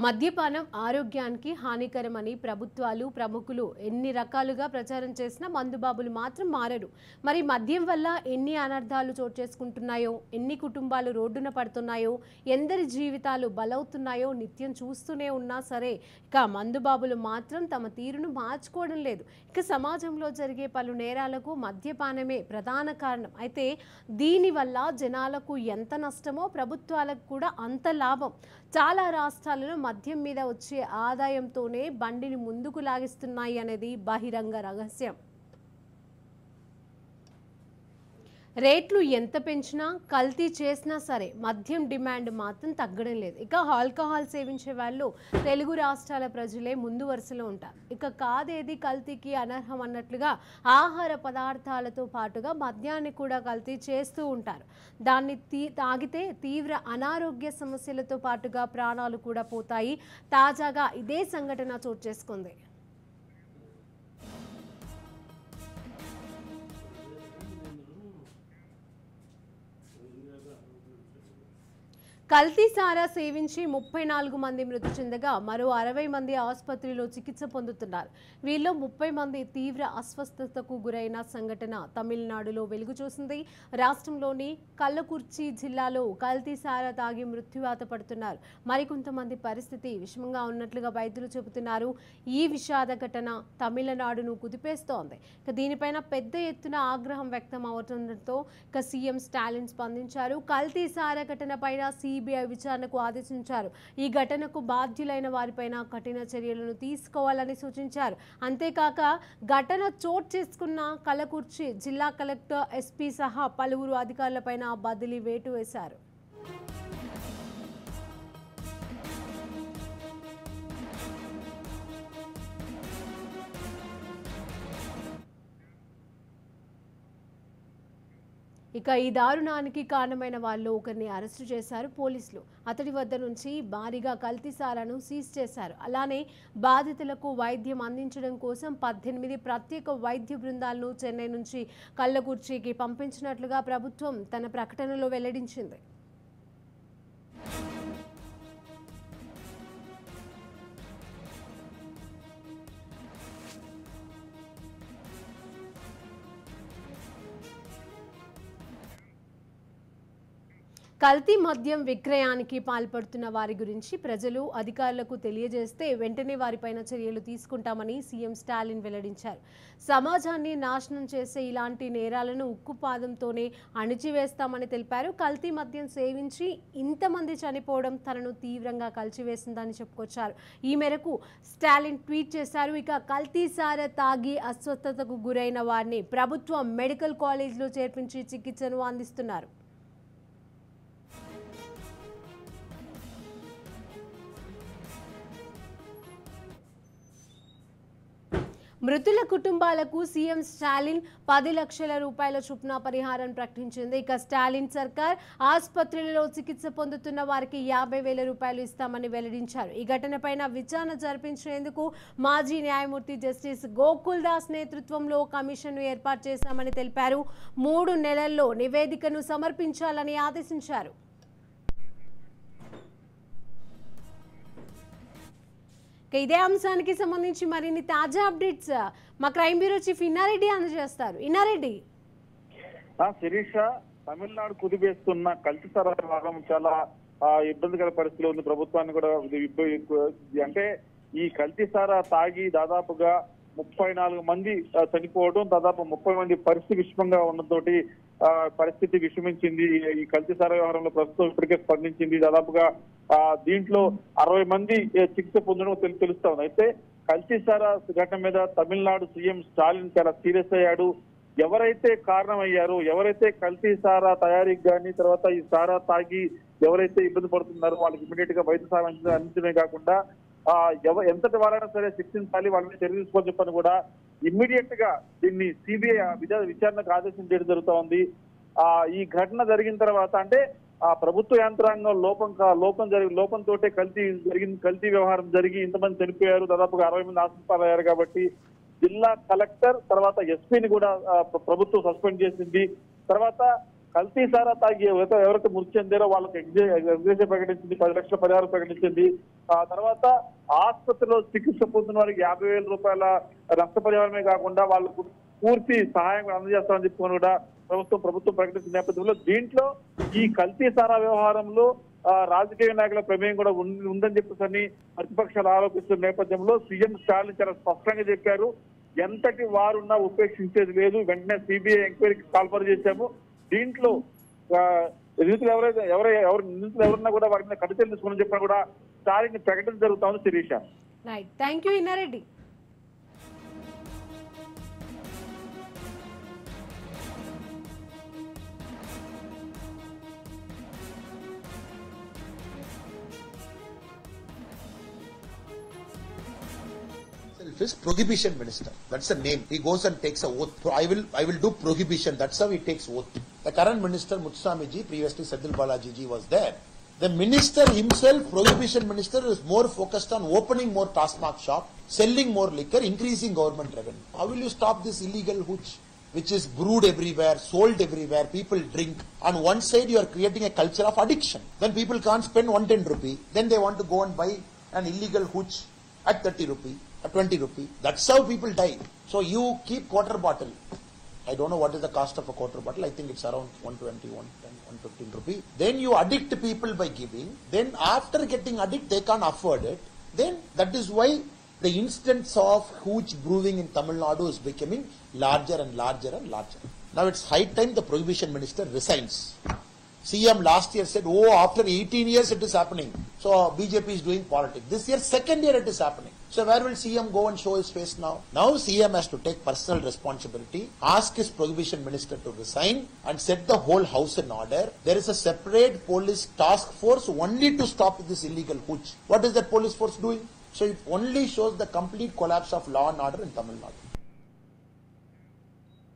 మద్యపానం ఆరోగ్యానికి హానికరమని ప్రభుత్వాలు ప్రముఖులు ఎన్ని రకాలుగా ప్రచారం చేసినా మందుబాబులు మాత్రం మారరు. మరి మద్యం వల్ల ఎన్ని అనర్థాలు చోటు చేసుకుంటున్నాయో, ఎన్ని కుటుంబాలు రోడ్డున పడుతున్నాయో, ఎందరి జీవితాలు బలవుతున్నాయో నిత్యం చూస్తూనే ఉన్నా సరే ఇక మందుబాబులు మాత్రం తమ తీరును మార్చుకోవడం లేదు. ఇక సమాజంలో జరిగే పలు నేరాలకు మద్యపానమే ప్రధాన కారణం. అయితే దీనివల్ల జనాలకు ఎంత నష్టమో ప్రభుత్వాలకు కూడా అంత లాభం. చాలా రాష్ట్రాలలో మద్యం మీద వచ్చే ఆదాయంతోనే బండిని ముందుకు లాగిస్తున్నాయి అనేది బహిరంగ రహస్యం. రేట్లు ఎంత పెంచినా, కల్తీ చేసినా సరే మద్యం డిమాండ్ మాత్రం తగ్గడం లేదు. ఇక ఆల్కహాల్ సేవించే వాళ్ళు తెలుగు రాష్ట్రాల ప్రజలే ముందు వరుసలో ఉంటారు. ఇక కాదేది కల్తీకి అనర్హం అన్నట్లుగా ఆహార పదార్థాలతో పాటుగా మద్యాన్ని కూడా కల్తీ చేస్తూ ఉంటారు. దాన్ని తాగితే తీవ్ర అనారోగ్య సమస్యలతో పాటుగా ప్రాణాలు కూడా పోతాయి. తాజాగా ఇదే సంఘటన చోటు చేసుకుంది. కల్తీ సారా సేవించి 34 మంది మృతి చెందగా మరో 60 మంది ఆసుపత్రిలో చికిత్స పొందుతున్నారు. వీరిలో 30 మంది తీవ్ర అస్వస్థతకు గురైన సంఘటన తమిళనాడులో వెలుగు చూసింది. రాష్ట్రంలోని కల్లకుర్చి జిల్లాలో కల్తీ సారా తాగి మృత్యువాత పడుతున్నారు. మరికొంతమంది పరిస్థితి విషమంగా ఉన్నట్లుగా వైద్యులు చెబుతున్నారు. ఈ విషాద ఘటన తమిళనాడును కుదిపేస్తోంది. దీనిపైన పెద్ద ఎత్తున ఆగ్రహం వ్యక్తం అవుతుండటంతో సీఎం స్టాలిన్ స్పందించారు. కల్తీ సారా ఘటనపైన సిబిఐ విచారణకు ఆదేశించారు. ఈ ఘటనకు బాధ్యులైన వారిపైన కఠిన చర్యలను తీసుకోవాలని సూచించారు. అంతేకాక ఘటన చోటు చేసుకున్న కల్లకుర్చి జిల్లా కలెక్టర్, ఎస్పీ సహా పలువురు అధికారులపైన బదిలీ వేటు వేశారు. ఇక ఈ దారుణానికి కారణమైన వాళ్ళు ఒకరిని అరెస్టు చేశారు పోలీసులు. అతడి వద్ద నుంచి భారీగా కల్తీ సారాను సీజ్ చేశారు. అలానే బాధితులకు వైద్యం అందించడం కోసం 18 ప్రత్యేక వైద్య బృందాలను చెన్నై నుంచి కల్లకుర్చికి పంపించినట్లుగా ప్రభుత్వం తన ప్రకటనలో వెల్లడించింది. కల్తీ మద్యం విక్రయానికి పాల్పడుతున్న వారి గురించి ప్రజలు అధికారులకు తెలియజేస్తే వెంటనే వారిపైన చర్యలు తీసుకుంటామని సీఎం స్టాలిన్ వెల్లడించారు. సమాజాన్ని నాశనం చేసే ఇలాంటి నేరాలను ఉక్కుపాదంతోనే అణిచివేస్తామని తెలిపారు. కల్తీ మద్యం సేవించి ఇంతమంది చనిపోవడం తనను తీవ్రంగా కలిచివేసిందని చెప్పుకొచ్చారు. ఈ మేరకు స్టాలిన్ ట్వీట్ చేశారు. ఇక కల్తీ సారా తాగి అస్వస్థతకు గురైన వారిని ప్రభుత్వ మెడికల్ కాలేజీలో చేర్పించి చికిత్సను అందిస్తున్నారు. మృతుల కుటుంబాలకు సీఎం స్టాలిన్ 10 లక్షల రూపాయల చొప్పున పరిహారం ప్రకటించింది. ఇక స్టాలిన్ సర్కార్ ఆసుపత్రులలో చికిత్స పొందుతున్న వారికి 50,000 రూపాయలు ఇస్తామని వెల్లడించారు. ఈ ఘటనపైన విచారణ జరిపించేందుకు మాజీ న్యాయమూర్తి జస్టిస్ గోకుల్ దాస్ నేతృత్వంలో కమిషన్ను ఏర్పాటు చేశామని తెలిపారు. 3 నెలల్లో నివేదికను సమర్పించాలని ఆదేశించారు. ఇదే అంశానికి సంబంధించి మరిన్ని తాజా అప్డేట్స్ మా క్రైమ్ బ్యూరో చీఫ్ ఇన్నారెడ్డి అందజేస్తారు. ఇన్నారెడ్డి, శిరీష, తమిళనాడు కుదిపేస్తున్న కల్తీ సారా వ్యవహారం చాలా ఇబ్బందికర పరిస్థితిలో ఉంది. ప్రభుత్వాన్ని కూడా అంటే ఈ కల్తీ సారా తాగి దాదాపుగా 34 మంది చనిపోవడం, దాదాపు 30 మంది పరిస్థితి విషమంగా ఉన్నతోటి పరిస్థితి విషమించింది. ఈ కల్తీ సారా వ్యవహారంలో ప్రస్తుతం ఇప్పటికే స్పందించింది. దాదాపుగా దీంట్లో 60 మంది చికిత్స పొందడం తెలుస్తా ఉంది. అయితే కల్తీ సారా ఘటన మీద తమిళనాడు సీఎం స్టాలిన్ చాలా సీరియస్ అయ్యాడు. ఎవరైతే కారణమయ్యారో, ఎవరైతే కల్తీ సారా తయారీకి కానీ తర్వాత ఈ సారా తాగి ఎవరైతే ఇబ్బంది పడుతున్నారో వాళ్ళకి ఇమీడియట్ గా వైద్య సహాయం అందించడమే కాకుండా ఎంతటి వారైనా సరే శిక్షించాలి, వాళ్ళ మీద చర్య తీసుకోని చెప్పని కూడా ఇమ్మీడియట్ గా దీన్ని సిబిఐ విచారణకు ఆదేశించడం జరుగుతూ ఉంది. ఈ ఘటన జరిగిన తర్వాత అంటే ప్రభుత్వ యంత్రాంగం లోపంతో కల్తీ వ్యవహారం జరిగి ఇంతమంది చనిపోయారు, దాదాపుగా 60 మంది ఆసుపత్రులయ్యారు. కాబట్టి జిల్లా కలెక్టర్ తర్వాత ఎస్పీని కూడా ప్రభుత్వం సస్పెండ్ చేసింది. తర్వాత కల్తీ సారా తాగి ఎవరైతే మృతి చెందారో వాళ్ళకి ఎగ్జేషన్ ప్రకటించింది, 10 లక్షల పరిహారం ప్రకటించింది. ఆ తర్వాత ఆసుపత్రిలో చికిత్స పొందిన వారికి 50,000 రూపాయల నష్టపరిహారమే కాకుండా వాళ్ళకు పూర్తి సహాయం కూడా అందజేస్తామని చెప్పుకొని కూడా ప్రభుత్వం ప్రకటించిన నేపథ్యంలో దీంట్లో ఈ కల్తీ సారా వ్యవహారంలో రాజకీయ నాయకుల ప్రమేయం కూడా ఉందని చెప్పేసి ప్రతిపక్షాలు ఆరోపిస్తున్న నేపథ్యంలో సీఎం స్టాలిన్ చాలా స్పష్టంగా చెప్పారు, ఎంతటి వారున్నా ఉపేక్షించేది లేదు, వెంటనే సిబిఐ ఎంక్వైరీకి కాల్పర్ చేశాము. దీంట్లో నిందితులు నిందితులు ఎవరన్నా కూడా వారి మీద కఠిన తీసుకుని చెప్పినా కూడా స్టాలిన్ ప్రకటన జరుగుతా ఉంది. Sirisha. Right, thank you Innareddy. Is prohibition minister. That's the name. He goes and takes a oath. So I will do prohibition. That's how he takes oath. The current minister Muthuswamy ji, previously Senthil Balaji ji, was there. The minister himself, prohibition minister, is more focused on opening more Tasmak shop, selling more liquor, increasing government revenue. How will you stop this illegal hooch, which is brewed everywhere, sold everywhere, people drink? On one side you are creating a culture of addiction. When people can't spend 110 rupee, then they want to go and buy an illegal hooch at 30 rupee. At 20 rupee. That's how people die. So you keep quarter bottle. I don't know what is the cost of a quarter bottle. I think it's around 120, 115 rupee. Then you addict people by giving. Then after getting addict, they can't afford it. Then that is why the instance of hooch brewing in Tamil Nadu is becoming larger and larger and larger. Now it's high time the prohibition minister resigns. CM last year said, oh, after 18 years it is happening. So BJP is doing politics. This year, second year it is happening. So where will CM go and show his face now? Now CM has to take personal responsibility, ask his prohibition minister to resign and set the whole house in order. There is a separate police task force only to stop this illegal hooch. What is that police force doing? So it only shows the complete collapse of law and order in Tamil Nadu.